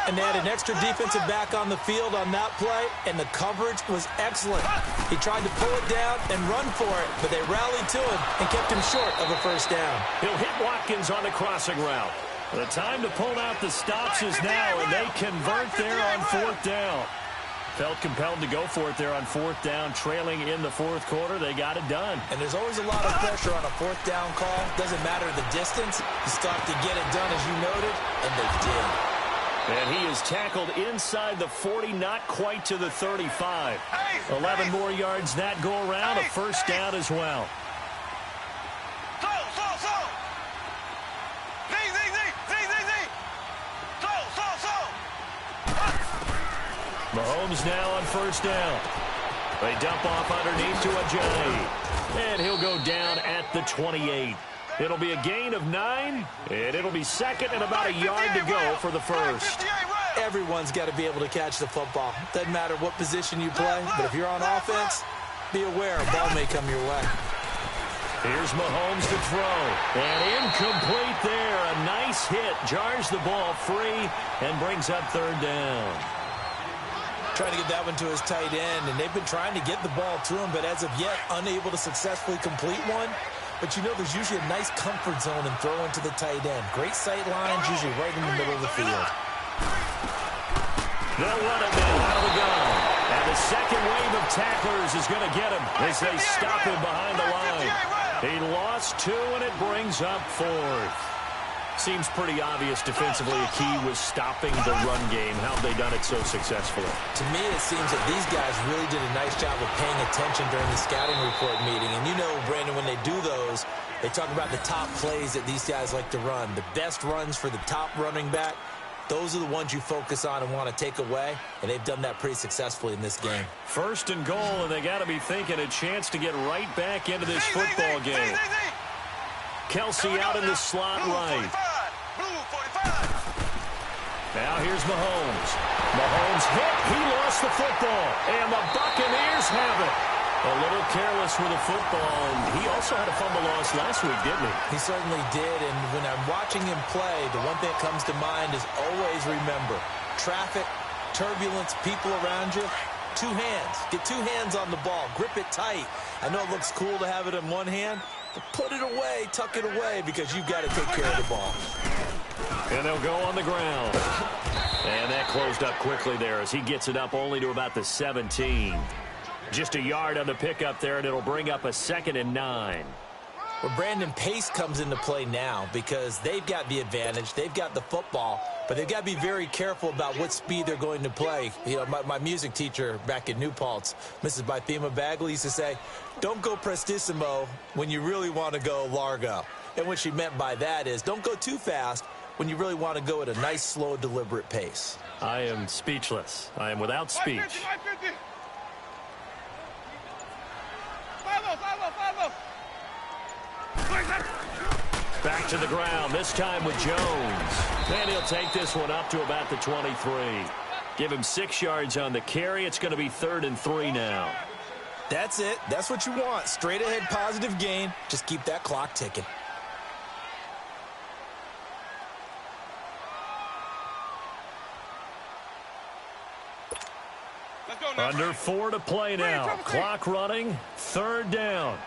S4: And they had an extra defensive back on the field on that play, and the coverage was excellent. He tried to pull it down and run for it, but they rallied to him and kept him short of a first down.
S3: He'll hit Watkins on the crossing route. The time to pull out the stops is now, and they convert there on 4th down. Felt compelled to go for it there on 4th down, trailing in the 4th quarter. They got it done.
S4: And there's always a lot of pressure on a 4th down call. Doesn't matter the distance. You still have to get it done, as you noted, and they did.
S3: And he is tackled inside the 40, not quite to the 35. 11 more yards that go around, a first down as well. Mahomes now on first down. They dump off underneath to Ajayi. And he'll go down at the 28. It'll be a gain of 9, and it'll be second and about a yard to go for the first.
S4: Everyone's got to be able to catch the football. Doesn't matter what position you play, but if you're on offense, be aware a ball may come your way.
S3: Here's Mahomes to throw. And incomplete there. A nice hit. Jars the ball free and brings up 3rd down.
S4: Trying to get that one to his tight end, and they've been trying to get the ball to him, but as of yet, unable to successfully complete one. But you know there's usually a nice comfort zone in throwing to the tight end. Great sight lines, usually right in the middle of the field.
S3: They'll run it now out of the gun. And the second wave of tacklers is going to get him as they stop him behind the line. He lost 2, and it brings up 4th. Seems pretty obvious defensively a key was stopping the run game. How have they done it so successfully?
S4: To me, it seems that these guys really did a nice job of paying attention during the scouting report meeting. And you know, Brandon, when they do those, they talk about the top plays that these guys like to run. The best runs for the top running back, those are the ones you focus on and want to take away. And they've done that pretty successfully in this game.
S3: 1st and goal, and they got to be thinking a chance to get right back into this football game. Kelsey out in the slot right. Now here's Mahomes. Mahomes hit. He lost the football. And the Buccaneers have it. A little careless with the football. And he also had a fumble loss last week, didn't he?
S4: He certainly did. And when I'm watching him play, the one thing that comes to mind is always remember, traffic, turbulence, people around you, 2 hands. Get 2 hands on the ball. Grip it tight. I know it looks cool to have it in one hand, but put it away, tuck it away, because you've got to take care of the ball.
S3: And they'll go on the ground. And that closed up quickly there as he gets it up only to about the 17. Just a yard on the pickup there, and it'll bring up a 2nd and 9.
S4: Well, Brandon, pace comes into play now because they've got the advantage. They've got the football, but they've got to be very careful about what speed they're going to play. You know, my music teacher back in New Paltz, Mrs. Bythema Bagley, used to say, don't go prestissimo when you really want to go largo. And what she meant by that is don't go too fast when you really want to go at a nice, slow, deliberate pace.
S3: I am speechless. I am without speech. Back to the ground, this time with Jones. And he'll take this one up to about the 23. Give him 6 yards on the carry. It's going to be 3rd and 3 now.
S4: That's it. That's what you want. Straight ahead, positive gain. Just keep that clock ticking.
S3: Under 4 to play now. Clock running. 3rd down.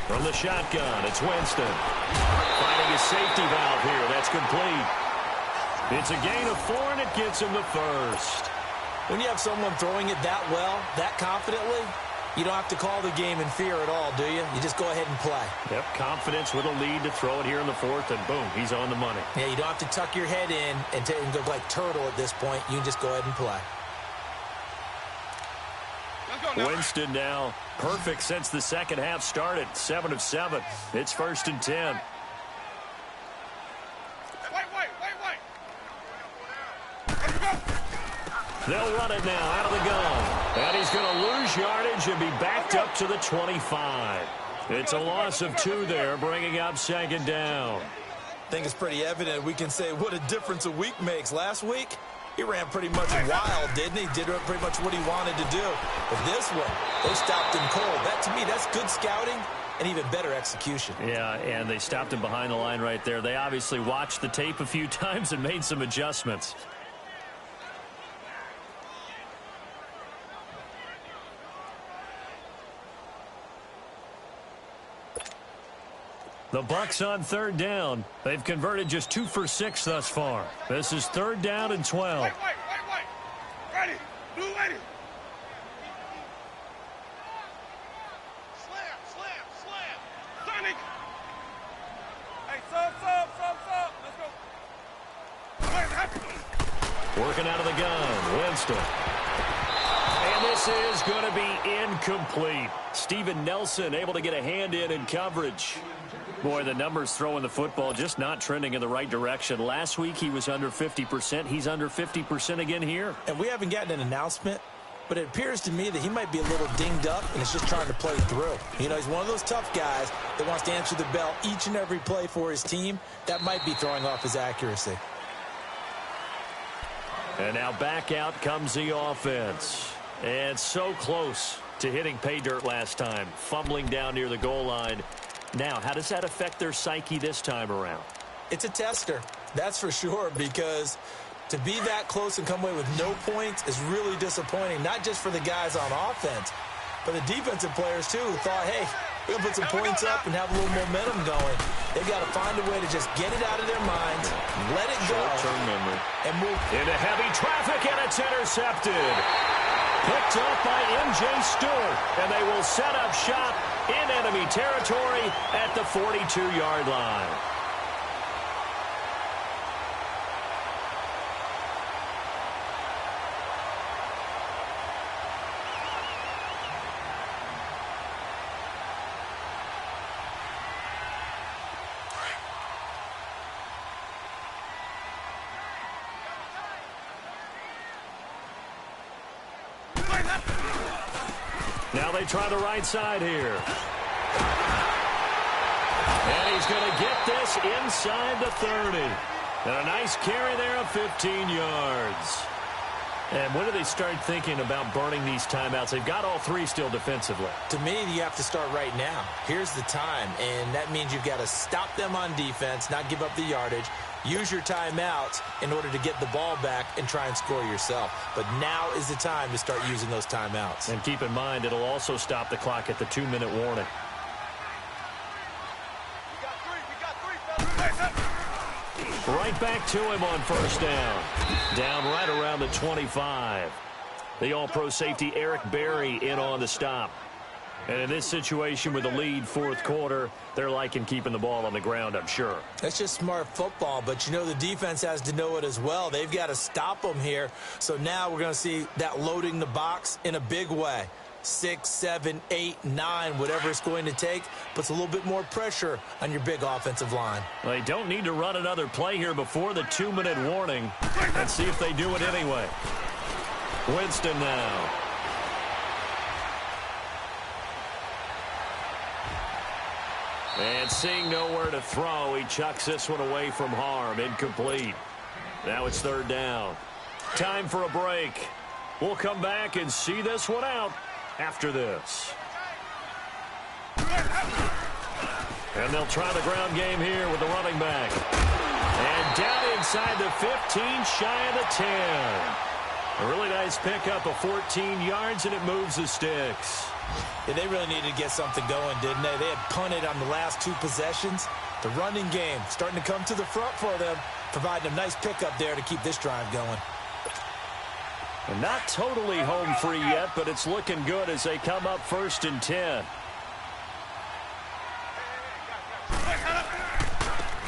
S3: From the shotgun, it's Winston. Finding a safety valve here. That's complete. It's a gain of 4, and it gets him the first.
S4: When you have someone throwing it that well, that confidently, you don't have to call the game in fear at all, do you? You just go ahead and play.
S3: Yep, confidence with a lead to throw it here in the 4th, and boom, he's on the money.
S4: Yeah, you don't have to tuck your head in and go like turtle at this point. You can just go ahead and play.
S3: Winston now perfect since the second half started. 7 of 7. It's 1st and 10. They'll run it now out of the gun. And he's going to lose yardage and be backed up to the 25. It's a loss of 2 there, bringing up 2nd down.
S4: I think it's pretty evident we can say what a difference a week makes. Last week, He ran pretty much wild, didn't he? Did pretty much what he wanted to do. But this one, they stopped him cold. That, to me, that's good scouting and even better execution.
S3: Yeah, and they stopped him behind the line right there. They obviously watched the tape a few times and made some adjustments. The Bucs on third down. They've converted just 2 for 6 thus far. This is third down and 12.
S5: Wait. Ready. Blue ready. Slam. Sonic. Hey, sub. Let's go.
S3: Working out of the gun, Winston. And this is going to be incomplete. Steven Nelson able to get a hand in coverage. Boy, the numbers throwing the football just not trending in the right direction. Last week he was under 50%. He's under 50% again here.
S4: And we haven't gotten an announcement, but it appears to me that he might be a little dinged up and is just trying to play through. You know, he's one of those tough guys that wants to answer the bell each and every play for his team. That might be throwing off his accuracy.
S3: And now back out comes the offense. And so close to hitting pay dirt last time. Fumbling down near the goal line. Now, how does that affect their psyche this time around?
S4: It's a tester, that's for sure, because to be that close and come away with no points is really disappointing, not just for the guys on offense, but the defensive players, too, who thought, hey, we're going to put some points up and have a little momentum going. They've got to find a way to just get it out of their minds, let it go,
S3: short-term memory,
S4: and move
S3: into heavy traffic, and it's intercepted. Picked up by M.J. Stewart, and they will set up shop in enemy territory at the 42-yard line. Now they try the right side here. And he's going to get this inside the 30. And a nice carry there of 15 yards. And when do they start thinking about burning these timeouts? They've got all 3 still defensively.
S4: To me, you have to start right now. Here's the time, and that means you've got to stop them on defense, not give up the yardage, use your timeouts in order to get the ball back and try and score yourself. But now is the time to start using those timeouts.
S3: And keep in mind, it'll also stop the clock at the 2-minute warning. Right back to him on first down. Down right around the 25. The all-pro safety Eric Berry in on the stop. And in this situation with the lead fourth quarter, they're liking keeping the ball on the ground, I'm sure.
S4: That's just smart football, but you know the defense has to know it as well. They've got to stop them here. So now we're going to see that loading the box in a big way. 6, 7, 8, 9, whatever it's going to take, puts a little bit more pressure on your big offensive line.
S3: They don't need to run another play here before the 2-minute warning. Let's see if they do it anyway. Winston now. And seeing nowhere to throw, he chucks this one away from harm. Incomplete. Now it's third down. Time for a break. We'll come back and see this one out after this. And they'll try the ground game here with the running back. And down inside the 15, shy of the 10. A really nice pickup of 14 yards, and it moves the sticks.
S4: Yeah, they really needed to get something going, didn't they? They had punted on the last 2 possessions. The running game starting to come to the front for them, providing a nice pickup there to keep this drive going.
S3: And not totally home free yet, but it's looking good as they come up 1st and 10.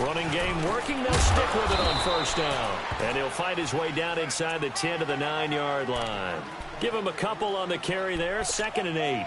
S3: Running game working. They'll stick with it on first down. And he'll find his way down inside the 10 to the 9-yard line. Give him a couple on the carry there. 2nd and 8.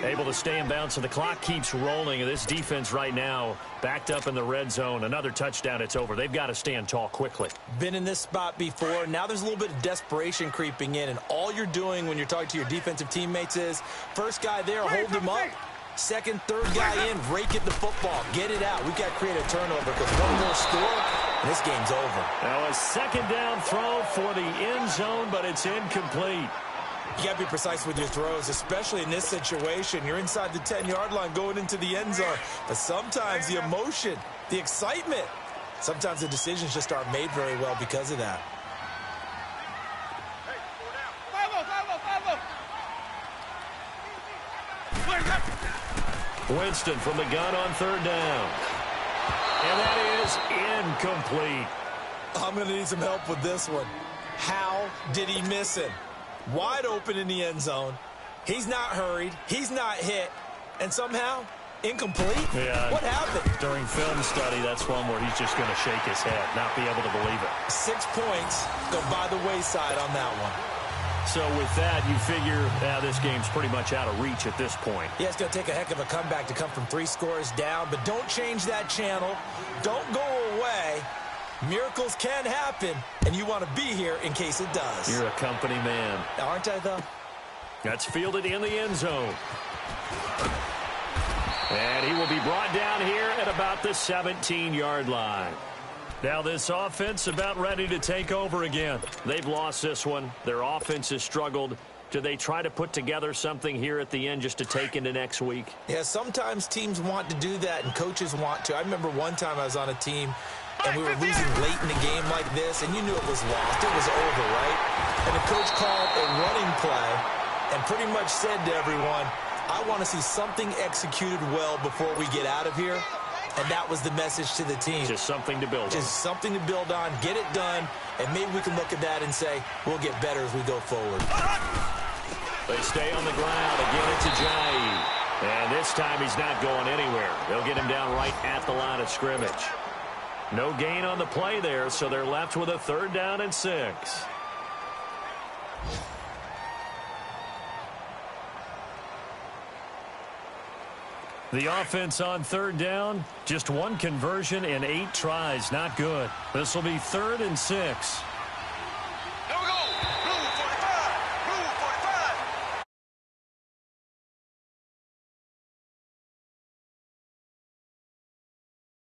S3: Able to stay in bounds, so the clock keeps rolling. And this defense right now backed up in the red zone. Another touchdown, it's over. They've got to stand tall quickly.
S4: Been in this spot before. Now there's a little bit of desperation creeping in. And all you're doing when you're talking to your defensive teammates is, first guy there, hold him up. Second, third guy in, rake it the football. Get it out. We've got to create a turnover because one more score, This game's over.
S3: Now a second down throw for the end zone, but it's incomplete.
S4: You got to be precise with your throws, especially in this situation. You're inside the 10-yard line going into the end zone. But sometimes the emotion, the excitement, sometimes the decisions just aren't made very well because of that.
S3: Winston from the gun on third down. And that is incomplete.
S4: I'm going to need some help with this one. How did he miss him? Wide open in the end zone. He's not hurried. He's not hit. And somehow, incomplete?
S3: Yeah.
S4: What happened?
S3: During film study, that's one where he's just going to shake his head, not be able to believe it.
S4: 6 points go by the wayside on that one.
S3: So with that, you figure this game's pretty much out of reach at this point.
S4: Yeah, it's going to take a heck of a comeback to come from 3 scores down, but don't change that channel. Don't go away. Miracles can happen, and you want to be here in case it does.
S3: You're a company man.
S4: Aren't I, though?
S3: That's fielded in the end zone. And he will be brought down here at about the 17-yard line. Now this offense about ready to take over again. They've lost this one. Their offense has struggled. Do they try to put together something here at the end just to take into next week?
S4: Yeah, sometimes teams want to do that and coaches want to. I remember one time I was on a team and we were losing late in the game like this, and you knew it was lost. It was over, right? And the coach called a running play and pretty much said to everyone, I want to see something executed well before we get out of here. And that was the message to the team.
S3: Just something to build on.
S4: Just something to build on, get it done, and maybe we can look at that and say, we'll get better as we go forward.
S3: They stay on the ground. Again, it's Ajayi. And this time he's not going anywhere. They'll get him down right at the line of scrimmage. No gain on the play there, so they're left with a 3rd down and 6. The offense on 3rd down, just 1 conversion in 8 tries. Not good. This will be 3rd and 6.